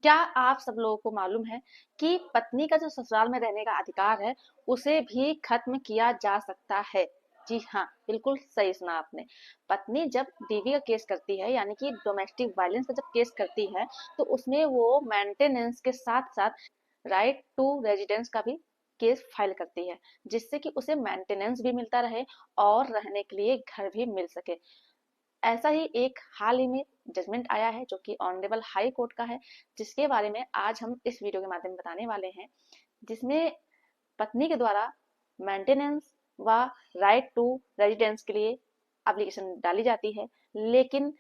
क्या आप सब लोगों को मालूम है कि पत्नी का जो ससुराल में रहने का अधिकार है उसे भी खत्म किया जा सकता है। जी हाँ, बिल्कुल सही सुना आपने। पत्नी जब बीवी का केस करती है यानी कि डोमेस्टिक वायलेंस का जब केस करती है तो उसमें वो मेंटेनेंस के साथ साथ राइट टू रेजिडेंस का भी केस फाइल करती है, जिससे कि उसे मेंटेनेंस भी मिलता रहे और रहने के लिए घर भी मिल सके। ऐसा ही एक हाल ही में जजमेंट आया है जो कि ऑनरेबल हाई कोर्ट का है, जिसके बारे में आज हम इस वीडियो के माध्यम में बताने वाले हैं। जिसमें पत्नी के द्वारा मेंटेनेंस व राइट टू रेजिडेंस के लिए एप्लीकेशन डाली जाती है, लेकिन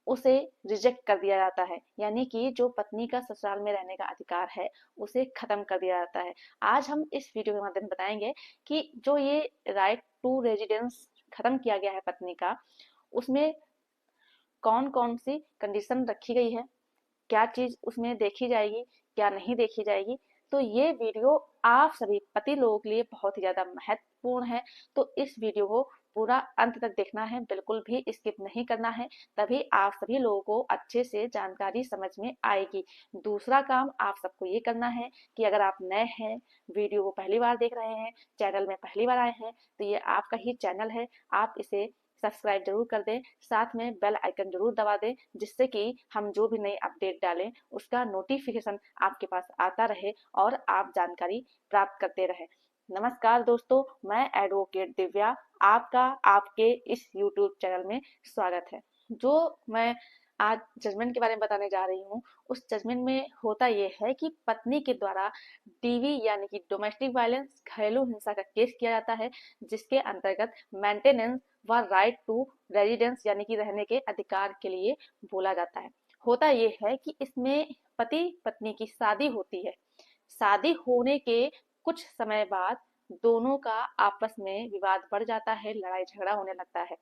उसे रिजेक्ट कर दिया जाता है, यानी कि जो पत्नी का ससुराल में रहने का अधिकार है उसे खत्म कर दिया जाता है। आज हम इस वीडियो के माध्यम में बताएंगे कि जो ये राइट टू रेजिडेंस खत्म किया गया है पत्नी का, उसमें कौन कौन सी कंडीशन रखी गई है, क्या चीज उसमें देखी जाएगी, क्या नहीं देखी जाएगी। तो ये वीडियो आप सभी पति लोगों के लिए बहुत ही ज्यादा महत्वपूर्ण है। तो इस वीडियो को पूरा अंत तक देखना है, बिल्कुल भी स्किप नहीं करना है, तभी आप सभी लोगों को अच्छे से जानकारी समझ में आएगी। दूसरा काम आप सबको ये करना है कि अगर आप नए हैं, वीडियो को पहली बार देख रहे हैं, चैनल में पहली बार आए हैं, तो ये आपका ही चैनल है, आप इसे सब्सक्राइब जरूर कर दें, साथ में बेल आइकन जरूर दबा दें, जिससे कि हम जो भी नई अपडेट डालें उसका नोटिफिकेशन आपके पास आता रहे और आप जानकारी प्राप्त करते रहे। नमस्कार दोस्तों, मैं एडवोकेट दिव्या, आपका आपके इस यूट्यूब चैनल में स्वागत है। जो मैं आज जजमेंट के बारे में बताने जा रही हूँ, उस जजमेंट में होता यह है कि पत्नी के द्वारा डीवी यानी कि डोमेस्टिक वायलेंस, घरेलू हिंसा का केस किया जाता है, जिसके अंतर्गत मेंटेनेंस व राइट टू रेजिडेंस यानी कि रहने के अधिकार के लिए बोला जाता है। होता यह है कि इसमें पति पत्नी की शादी होती है। शादी होने के कुछ समय बाद दोनों का आपस में विवाद बढ़ जाता है, लड़ाई झगड़ा होने लगता है।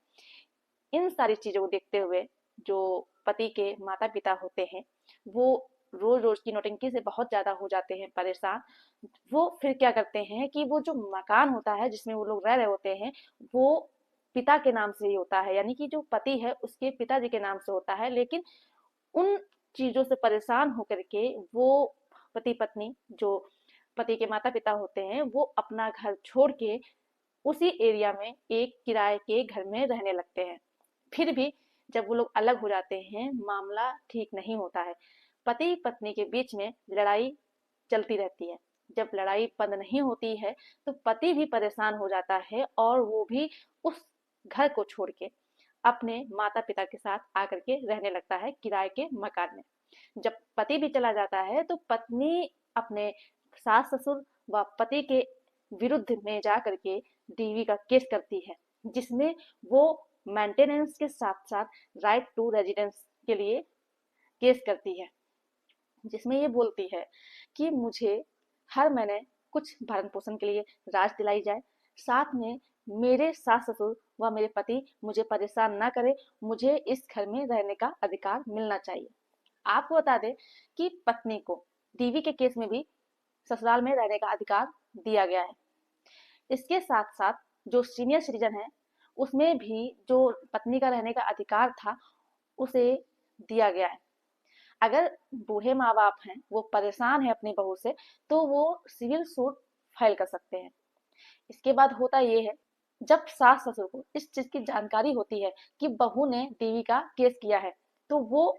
इन सारी चीजों को देखते हुए जो पति के माता पिता होते हैं वो रोज रोज की नौटंकी से बहुत ज्यादा हो जाते हैं परेशान। वो फिर क्या करते हैं कि वो जो मकान होता है जिसमें वो लोग रह रहे होते हैं वो पिता के नाम से ही होता है, यानी कि जो पति है उसके पिताजी के नाम से होता है। लेकिन उन चीजों से परेशान होकर के वो पति पत्नी, जो पति के माता पिता होते हैं, वो अपना घर छोड़ के उसी एरिया में एक किराए के घर में रहने लगते हैं। फिर भी जब वो लोग अलग हो जाते हैं मामला ठीक नहीं होता है। पति पत्नी के बीच में लड़ाई चलती रहती है। जब लड़ाई बंद नहीं होती है तो पति भी परेशान हो जाता है और वो भी उस घर को छोड़ के अपने माता पिता के साथ आकर के रहने लगता है किराए के मकान में। जब पति भी चला जाता है तो पत्नी अपने सास ससुर व पति के विरुद्ध में जा करके डीवी का केस करती है, जिसमें वो मेंटेनेंस के साथ साथ राइट टू रेजिडेंस के लिए केस करती है। जिसमें ये बोलती है कि मुझे हर महीने कुछ भरण पोषण के लिए राशि दिलाई जाए, साथ में मेरे सास ससुर व मेरे पति मुझे परेशान ना करे, मुझे इस घर में रहने का अधिकार मिलना चाहिए। आपको बता दें कि पत्नी को डीवी के केस में भी ससुराल में रहने का अधिकार दिया गया है। इसके साथ साथ जो सीनियर सिटीजन है उसमें भी जो पत्नी का रहने का अधिकार था उसे दिया गया है। अगर बूढ़े माँ बाप हैं, वो परेशान है अपनी बहू से, तो वो सिविल सूट फाइल कर सकते हैं। इसके बाद होता ये है, जब सास ससुर को इस चीज की जानकारी होती है कि बहू ने डीवी का केस किया है, तो वो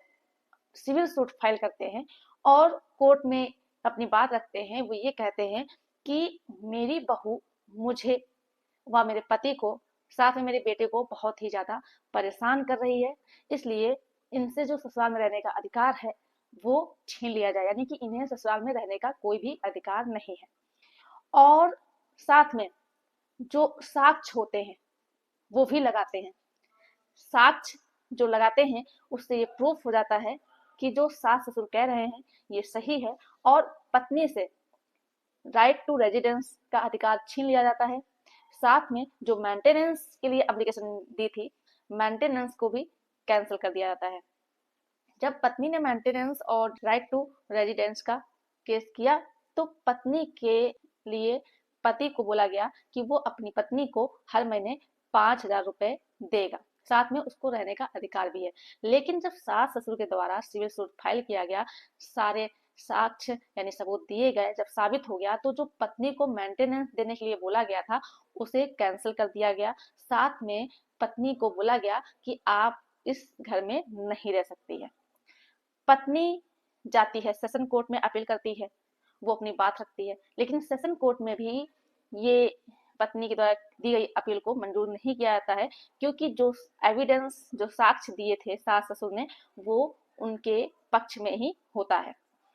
सिविल सूट फाइल करते हैं और कोर्ट में अपनी बात रखते हैं। वो ये कहते हैं कि मेरी बहू मुझे व मेरे पति को, साथ में मेरे बेटे को बहुत ही ज्यादा परेशान कर रही है, इसलिए इनसे जो ससुराल में रहने का अधिकार है वो छीन लिया जाए, यानी कि इन्हें ससुराल में रहने का कोई भी अधिकार नहीं है। और साथ में जो साक्ष्य होते हैं वो भी लगाते हैं। साक्ष्य जो लगाते हैं उससे ये प्रूफ हो जाता है कि जो सास ससुर कह रहे हैं ये सही है, और पत्नी से राइट टू रेजिडेंस का अधिकार छीन लिया जाता है। साथ में जो मेंटेनेंस के लिए एप्लीकेशन दी थी, मेंटेनेंस को भी कैंसिल कर दिया जाता है। जब पत्नी ने मेंटेनेंस और राइट टू रेजिडेंस का केस किया तो पत्नी के लिए पति को बोला गया कि वो अपनी पत्नी को हर महीने 5,000 रुपए देगा। साथ में उसको रहने का अधिकार भी है। लेकिन जब सास ससुर के द्वारा सिविल सूट फाइल किया गया, सारे साक्ष्य यानी सबूत दिए गए, जब साबित हो गया, तो जो पत्नी को मेंटेनेंस देने के लिए बोला गया था उसे कैंसिल कर दिया गया। साथ में पत्नी को बोला गया कि आप इस घर में नहीं रह सकती है। पत्नी जाती है सेशन कोर्ट में, अपील करती है, वो अपनी बात रखती है, लेकिन सेशन कोर्ट में भी ये पत्नी के द्वारा दी गई अपील को मंजूर नहीं किया जाता है, क्योंकि जो एविडेंस, जो साक्ष्य दिए थे सास ससुर ने, वो उनके पक्ष में ही होता है।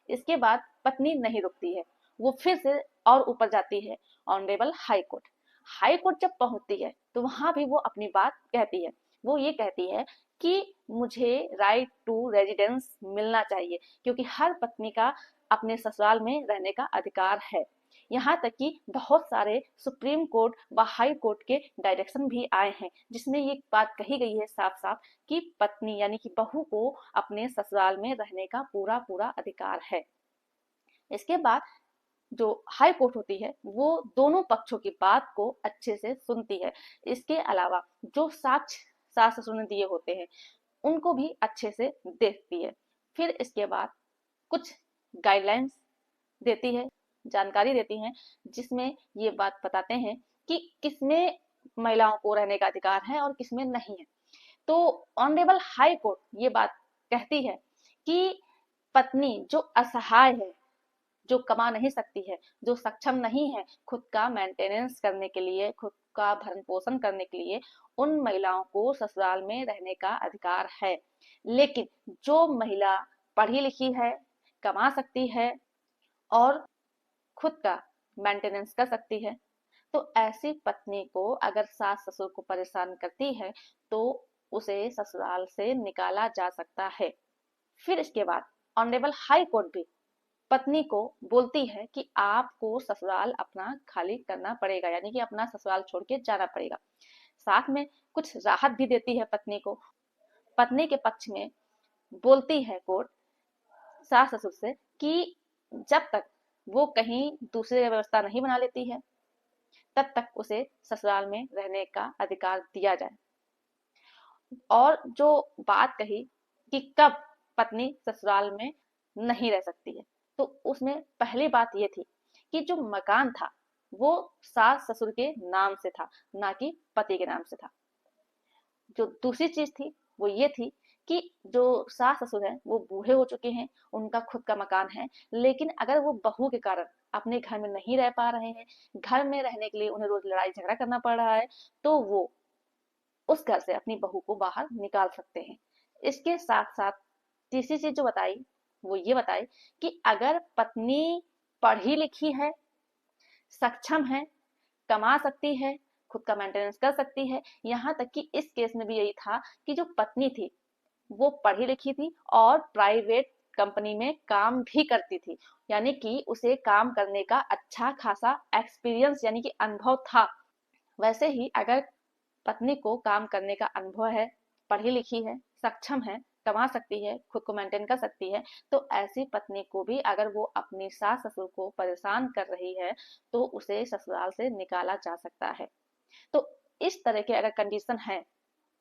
इसके बाद पत्नी नहीं रुकती है, वो फिर से और ऊपर जाती है, honourable high court. High court जब पहुंचती है तो वहां भी वो अपनी बात कहती है। वो ये कहती है कि मुझे राइट टू रेजिडेंस मिलना चाहिए, क्योंकि हर पत्नी का अपने ससुराल में रहने का अधिकार है। यहाँ तक कि बहुत सारे सुप्रीम कोर्ट व हाई कोर्ट के डायरेक्शन भी आए हैं, जिसमें ये बात कही गई है साफ साफ कि पत्नी यानी कि बहू को अपने ससुराल में रहने का पूरा पूरा अधिकार है। इसके बाद जो हाई कोर्ट होती है वो दोनों पक्षों की बात को अच्छे से सुनती है। इसके अलावा जो साक्ष्य सास ससुर ने दिए होते हैं उनको भी अच्छे से देखती है। फिर इसके बाद कुछ गाइडलाइंस देती है, जानकारी देती हैं, जिसमें ये बात बताते हैं कि किसमें महिलाओं को रहने का अधिकार है और किसमें नहीं है। तो ऑनरेबल हाई कोर्ट ये बात कहती है कि पत्नी जो असहाय है, जो कमा नहीं सकती है, जो सक्षम नहीं है खुद का मेंटेनेंस करने के लिए, खुद का भरण पोषण करने के लिए, उन महिलाओं को ससुराल में रहने का अधिकार है। लेकिन जो महिला पढ़ी लिखी है, कमा सकती है और खुद का मेंटेनेंस कर सकती है, तो ऐसी पत्नी को अगर सास ससुर को परेशान करती है तो उसे ससुराल से निकाला जा सकता है। फिर इसके बाद ऑनरेबल हाई कोर्ट भी पत्नी को बोलती है कि आपको ससुराल अपना खाली करना पड़ेगा, यानी कि अपना ससुराल छोड़ के जाना पड़ेगा। साथ में कुछ राहत भी देती है पत्नी को। पत्नी के पक्ष में बोलती है कोर्ट सास ससुर से कि जब तक वो कहीं दूसरी व्यवस्था नहीं बना लेती है तब तक उसे ससुराल में रहने का अधिकार दिया जाए। और जो बात कही कि कब पत्नी ससुराल में नहीं रह सकती है, तो उसमें पहली बात ये थी कि जो मकान था वो सास ससुर के नाम से था, ना कि पति के नाम से था। जो दूसरी चीज थी वो ये थी कि जो सास ससुर हैं वो बूढ़े हो चुके हैं, उनका खुद का मकान है, लेकिन अगर वो बहू के कारण अपने घर में नहीं रह पा रहे हैं, घर में रहने के लिए उन्हें रोज लड़ाई झगड़ा करना पड़ रहा है, तो वो उस घर से अपनी बहू को बाहर निकाल सकते हैं। इसके साथ साथ तीसरी चीज जो बताई वो ये बताई कि अगर पत्नी पढ़ी लिखी है, सक्षम है, कमा सकती है, खुद का मेंटेनेंस कर सकती है, यहाँ तक कि इस केस में भी यही था कि जो पत्नी थी वो पढ़ी लिखी थी और प्राइवेट कंपनी में काम भी करती थी, यानी कि उसे काम करने का अच्छा खासा एक्सपीरियंस यानी कि अनुभव था। वैसे ही अगर पत्नी को काम करने का अनुभव है, पढ़ी लिखी है, सक्षम है, कमा सकती है, खुद को मेंटेन कर सकती है, तो ऐसी पत्नी को भी अगर वो अपनी सास ससुर को परेशान कर रही है तो उसे ससुराल से निकाला जा सकता है। तो इस तरह के अगर कंडीशन है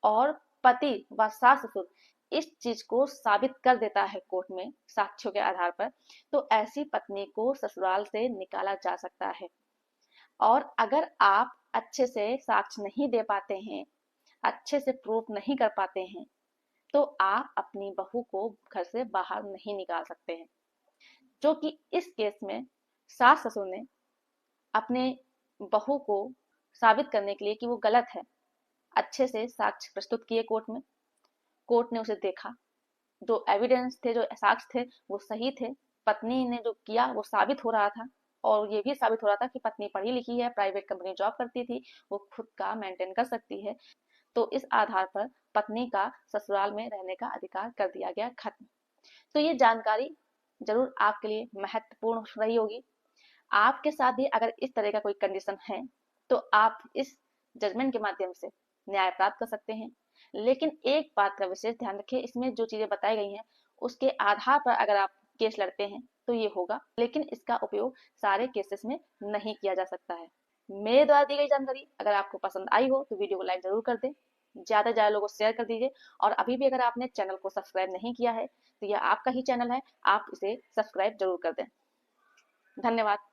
और पति व सास ससुर इस चीज को साबित कर देता है कोर्ट में साक्ष्यों के आधार पर, तो ऐसी पत्नी को ससुराल से निकाला जा सकता है। और अगर आप अच्छे से साक्ष्य नहीं दे पाते हैं, अच्छे से प्रूफ नहीं कर पाते हैं, तो आप अपनी बहू को घर से बाहर नहीं निकाल सकते हैं। जो कि इस केस में सास ससुर ने अपने बहू को साबित करने के लिए कि वो गलत है, अच्छे से साक्ष्य प्रस्तुत किए कोर्ट में। कोर्ट ने उसे देखा, जो एविडेंस थे, जो साक्ष्य थे वो सही थे, पत्नी ने जो किया वो साबित हो रहा था, और ये भी साबित हो रहा था कि पत्नी पढ़ी लिखी है, प्राइवेट कंपनी जॉब करती थी, वो खुद का मेंटेन कर सकती है। तो इस आधार पर पत्नी का ससुराल में रहने का अधिकार कर दिया गया खत्म। तो ये जानकारी जरूर आपके लिए महत्वपूर्ण रही होगी। आपके साथ भी अगर इस तरह का कोई कंडीशन है तो आप इस जजमेंट के माध्यम से न्याय प्राप्त कर सकते हैं। लेकिन एक बात का विशेष ध्यान रखें, इसमें जो चीजें बताई गई हैं उसके आधार पर अगर आप केस लड़ते हैं तो ये होगा, लेकिन इसका उपयोग सारे केसेस में नहीं किया जा सकता है। मेरे द्वारा दी गई जानकारी अगर आपको पसंद आई हो तो वीडियो को लाइक जरूर कर दें। ज्यादा से ज्यादा लोगों को शेयर कर दीजिए। और अभी भी अगर आपने चैनल को सब्सक्राइब नहीं किया है तो यह आपका ही चैनल है, आप इसे सब्सक्राइब जरूर कर दें। धन्यवाद।